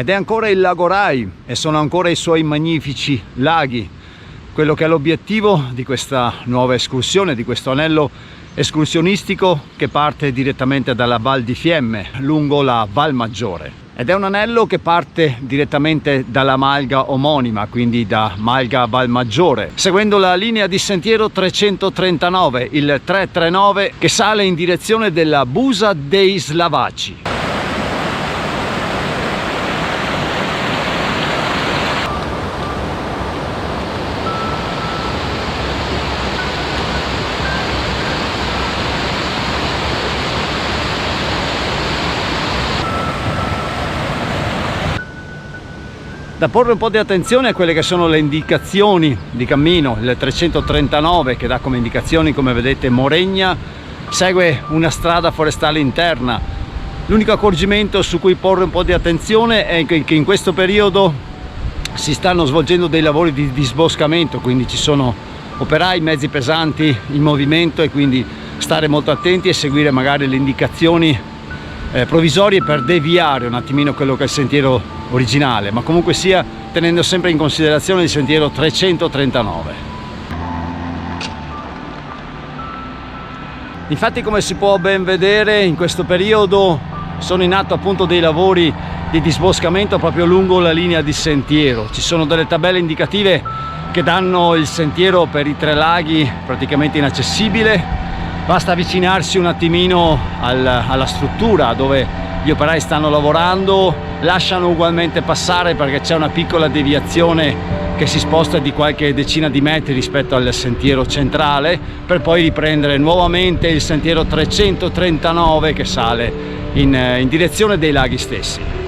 Ed è ancora il lago Rai e sono ancora i suoi magnifici laghi, quello che è l'obiettivo di questa nuova escursione, di questo anello escursionistico che parte direttamente dalla Val di Fiemme lungo la Val Maggiore. Ed è un anello che parte direttamente dalla malga omonima, quindi da Malga Val Maggiore, seguendo la linea di sentiero 339, il 339 che sale in direzione della Busa dei Slavaci. Da porre un po' di attenzione a quelle che sono le indicazioni di cammino. Il 339 che dà come indicazioni, come vedete, Moregna, segue una strada forestale interna. L'unico accorgimento su cui porre un po' di attenzione è che in questo periodo si stanno svolgendo dei lavori di disboscamento, quindi ci sono operai, mezzi pesanti in movimento, e quindi stare molto attenti e seguire magari le indicazioni provvisorie per deviare un attimino quello che è il sentiero originale, ma comunque sia tenendo sempre in considerazione il sentiero 339. Infatti, come si può ben vedere, in questo periodo sono in atto appunto dei lavori di disboscamento proprio lungo la linea di sentiero. Ci sono delle tabelle indicative che danno il sentiero per i tre laghi praticamente inaccessibile. Basta avvicinarsi un attimino alla struttura dove gli operai stanno lavorando, lasciano ugualmente passare perché c'è una piccola deviazione che si sposta di qualche decina di metri rispetto al sentiero centrale, per poi riprendere nuovamente il sentiero 339 che sale in direzione dei laghi stessi.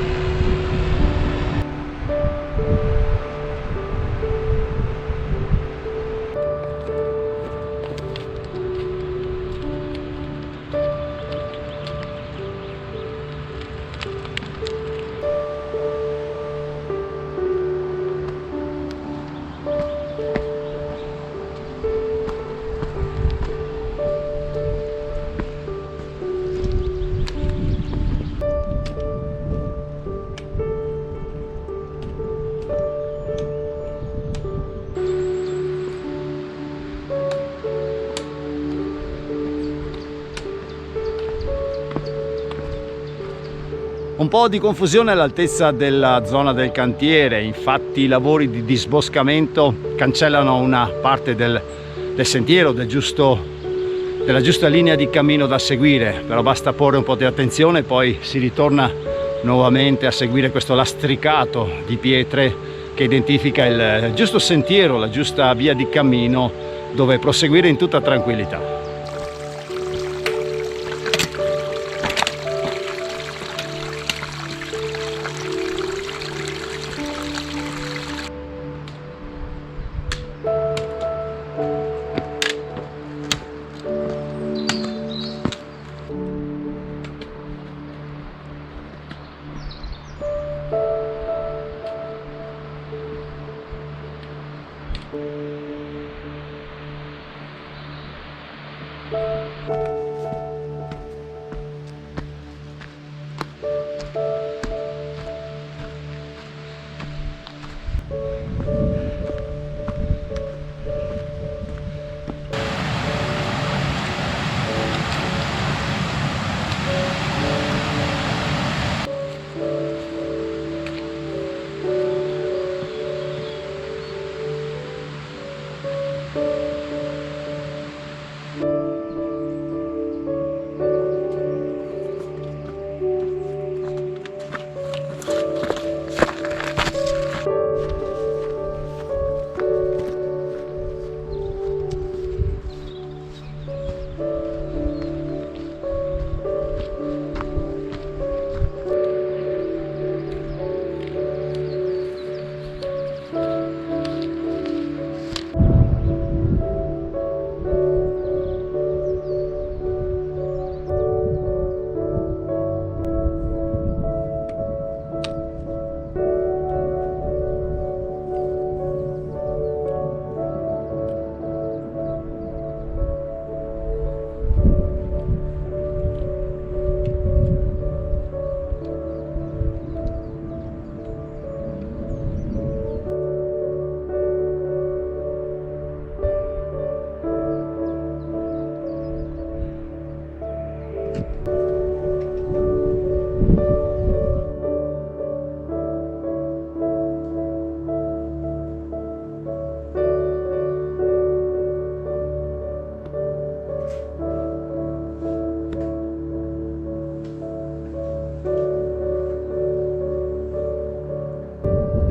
Un po' di confusione all'altezza della zona del cantiere, infatti i lavori di disboscamento cancellano una parte del sentiero, della giusta linea di cammino da seguire, però basta porre un po' di attenzione e poi si ritorna nuovamente a seguire questo lastricato di pietre che identifica il giusto sentiero, la giusta via di cammino dove proseguire in tutta tranquillità.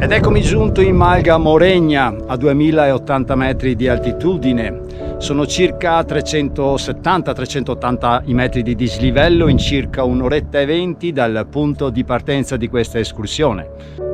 Ed eccomi giunto in Malga Moregna, a 2080 metri di altitudine. Sono circa 370-380 i metri di dislivello in circa un'oretta e 20 dal punto di partenza di questa escursione.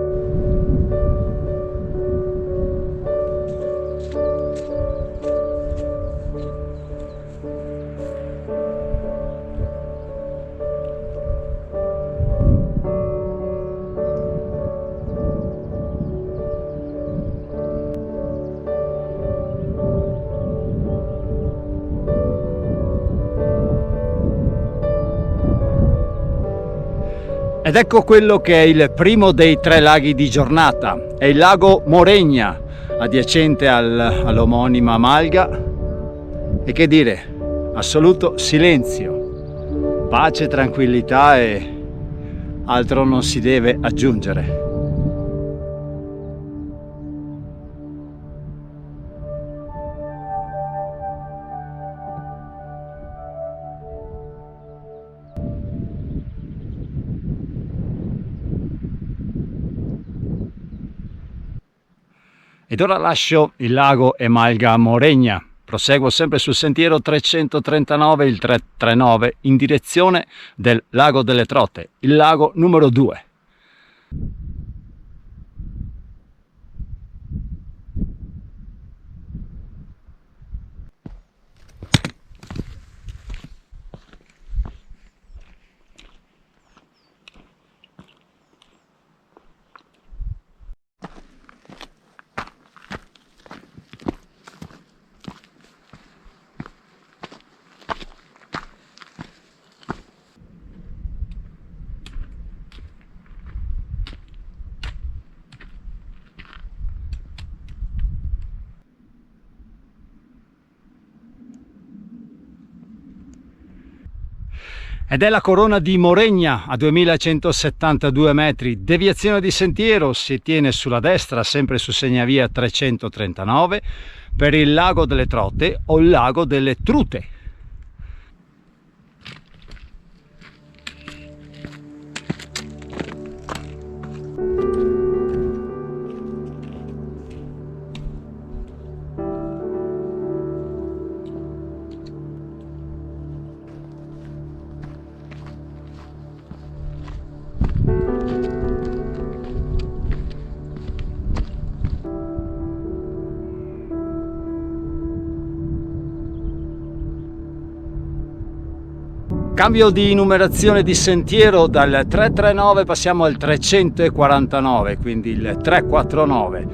Ed ecco quello che è il primo dei 3 laghi di giornata, è il lago Moregna, adiacente all'omonima Malga. E che dire, assoluto silenzio, pace, tranquillità e altro non si deve aggiungere. Ed ora lascio il lago e Malga Moregna, proseguo sempre sul sentiero 339, il 339, in direzione del lago delle Trote, il lago numero 2. Ed è la corona di Moregna a 2172 metri, deviazione di sentiero, si tiene sulla destra sempre su segnavia 339 per il lago delle Trote o il lago delle Trute. Cambio di numerazione di sentiero, dal 339 passiamo al 349, quindi il 349.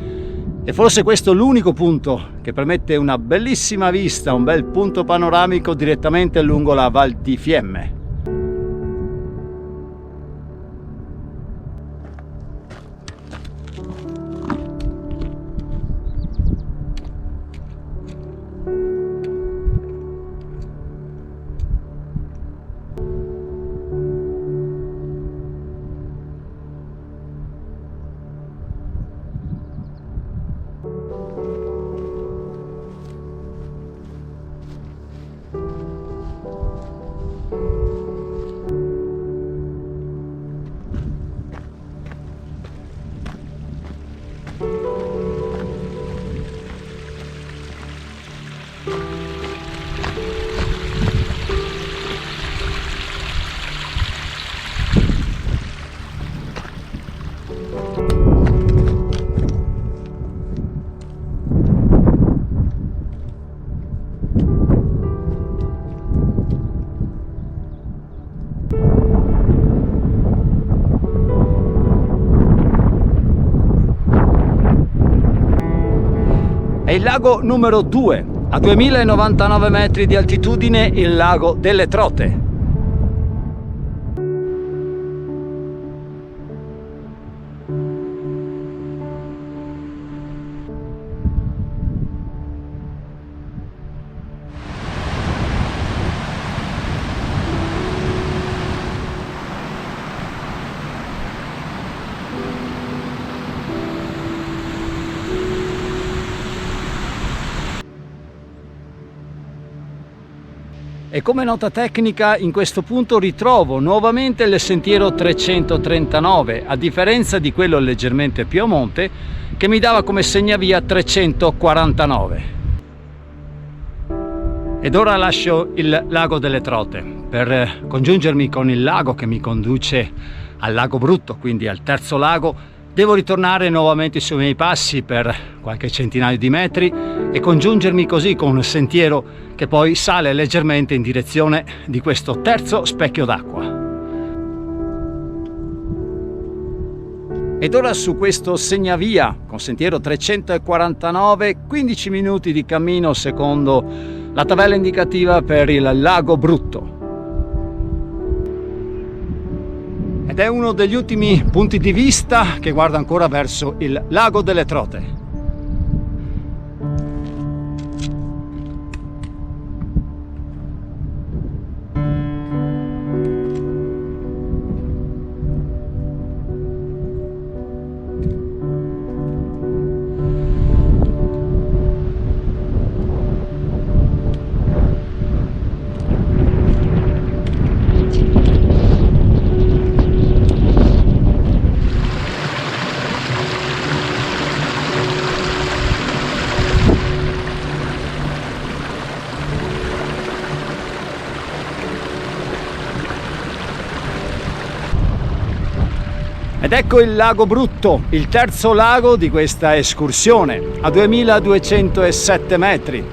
E forse questo è l'unico punto che permette una bellissima vista, un bel punto panoramico direttamente lungo la Val di Fiemme. È il lago numero 2, a 2099 metri di altitudine, il lago delle Trote. E come nota tecnica in questo punto ritrovo nuovamente il sentiero 339, a differenza di quello leggermente più a monte che mi dava come segnavia 349. Ed ora lascio il lago delle Trote per congiungermi con il lago che mi conduce al lago Brutto, quindi al terzo lago. Devo ritornare nuovamente sui miei passi per qualche centinaio di metri e congiungermi così con un sentiero che poi sale leggermente in direzione di questo terzo specchio d'acqua. Ed ora su questo segnavia con sentiero 349, 15 minuti di cammino secondo la tabella indicativa per il lago Brutto. Ed è uno degli ultimi punti di vista che guarda ancora verso il lago delle Trote. Ed ecco il lago Brutto, il terzo lago di questa escursione, a 2207 metri.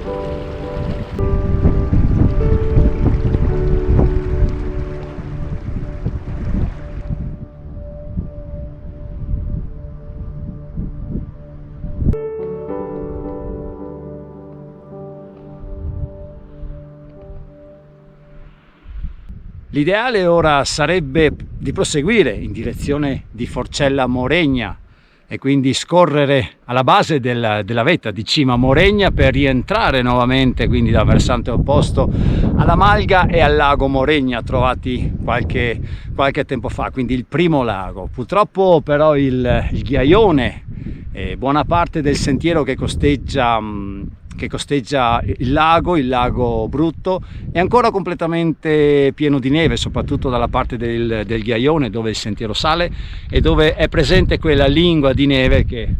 L'ideale ora sarebbe di proseguire in direzione di Forcella Moregna e quindi scorrere alla base della vetta di Cima Moregna per rientrare nuovamente quindi dal versante opposto alla Malga e al lago Moregna, trovati qualche tempo fa, quindi il primo lago. Purtroppo però il ghiaione e buona parte del sentiero che costeggia il lago Brutto è ancora completamente pieno di neve, soprattutto dalla parte del ghiaione dove il sentiero sale e dove è presente quella lingua di neve che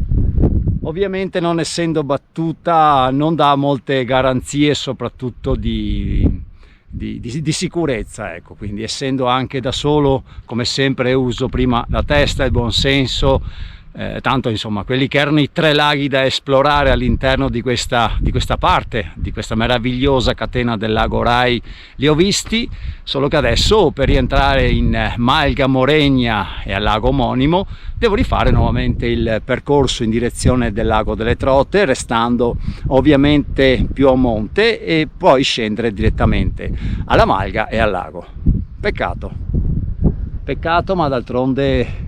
ovviamente, non essendo battuta, non dà molte garanzie soprattutto di sicurezza, ecco. Quindi, essendo anche da solo, come sempre uso prima la testa e il buon senso. Tanto insomma quelli che erano i 3 laghi da esplorare all'interno di questa parte, di questa meravigliosa catena del lago Rai, li ho visti, solo che adesso per rientrare in Malga, Moregna e al lago omonimo devo rifare nuovamente il percorso in direzione del lago delle Trote, restando ovviamente più a monte e poi scendere direttamente alla Malga e al lago. Peccato, ma d'altronde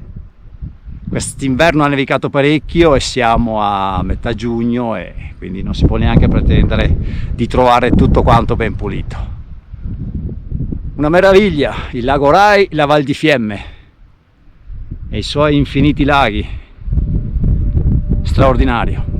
quest'inverno ha nevicato parecchio e siamo a metà giugno e quindi non si può neanche pretendere di trovare tutto quanto ben pulito. Una meraviglia, il lago Rai, la Val di Fiemme e i suoi infiniti laghi, straordinario.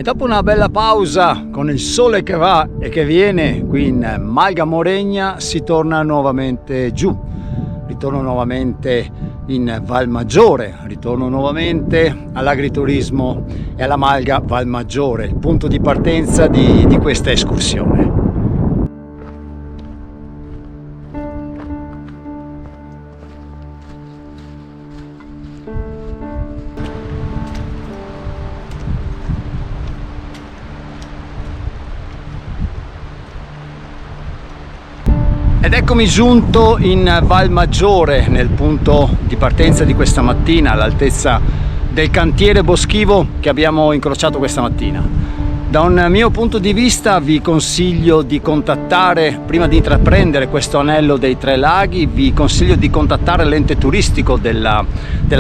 E dopo una bella pausa con il sole che va e che viene qui in Malga Moregna si torna nuovamente giù, ritorno nuovamente in Val Maggiore, ritorno nuovamente all'agriturismo e alla Malga Val Maggiore, il punto di partenza di questa escursione. Ed eccomi giunto in Val Maggiore, nel punto di partenza di questa mattina, all'altezza del cantiere boschivo che abbiamo incrociato questa mattina. Da un mio punto di vista vi consiglio di contattare, prima di intraprendere questo anello dei Tre Laghi, vi consiglio di contattare l'ente turistico della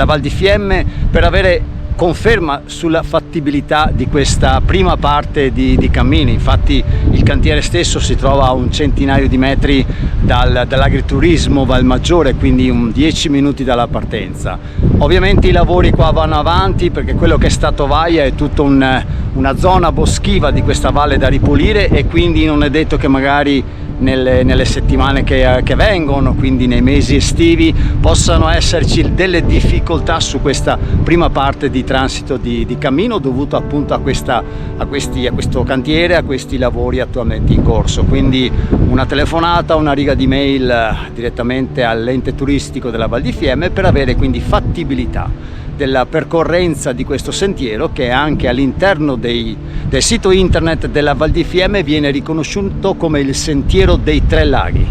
Val di Fiemme per avere conferma sulla fattibilità di questa prima parte di cammini. Infatti il cantiere stesso si trova a un centinaio di metri dall'agriturismo Val Maggiore, quindi 10 minuti dalla partenza. Ovviamente i lavori qua vanno avanti perché quello che è stato Vaia è tutta una zona boschiva di questa valle da ripulire, e quindi non è detto che magari nelle settimane che vengono, quindi nei mesi estivi, possano esserci delle difficoltà su questa prima parte di transito di cammino, dovuto appunto a questo cantiere, a questi lavori attualmente in corso. Quindi una telefonata, una riga di mail direttamente all'ente turistico della Val di Fiemme per avere quindi fattibilità della percorrenza di questo sentiero, che anche all'interno del sito internet della Val di Fiemme viene riconosciuto come il Sentiero dei Tre Laghi.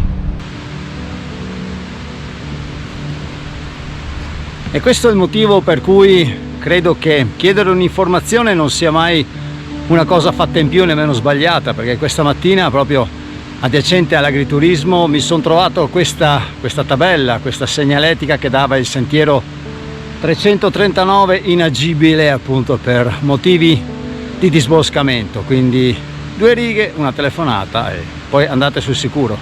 E questo è il motivo per cui credo che chiedere un'informazione non sia mai una cosa fatta in più, nemmeno sbagliata, perché questa mattina, proprio adiacente all'agriturismo, mi sono trovato questa tabella, questa segnaletica che dava il sentiero 339 inagibile appunto per motivi di disboscamento. Quindi 2 righe, una telefonata e poi andate sul sicuro.